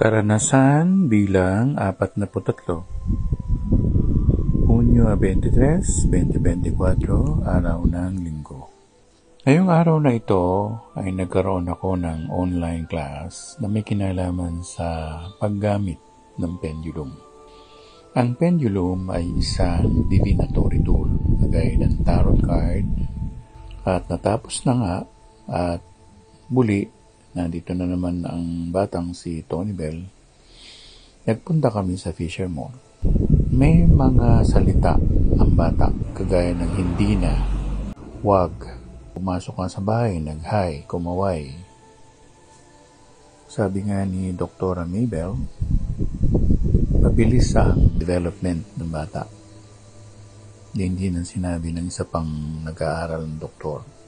Karanasan bilang 43. Hunyo 23, 2024, araw ng Linggo. Ngayong araw na ito ay nagkaroon ako ng online class na may kinalaman sa paggamit ng pendulum. Ang pendulum ay isang divinatory tool, kagaya ng tarot card, at natapos na nga at muli, nandito na naman ang batang si Tony Bell. Nagpunta kami sa Fisher Mall. May mga salita ang bata, kagaya ng hindi na, wag, pumasok ka sa bahay, nag-hi, kumaway. Sabi nga ni Dr. Mabel, mabilis ang development ng bata. Hindi nang sinabi ng isa pang nag-aaral ng doktor.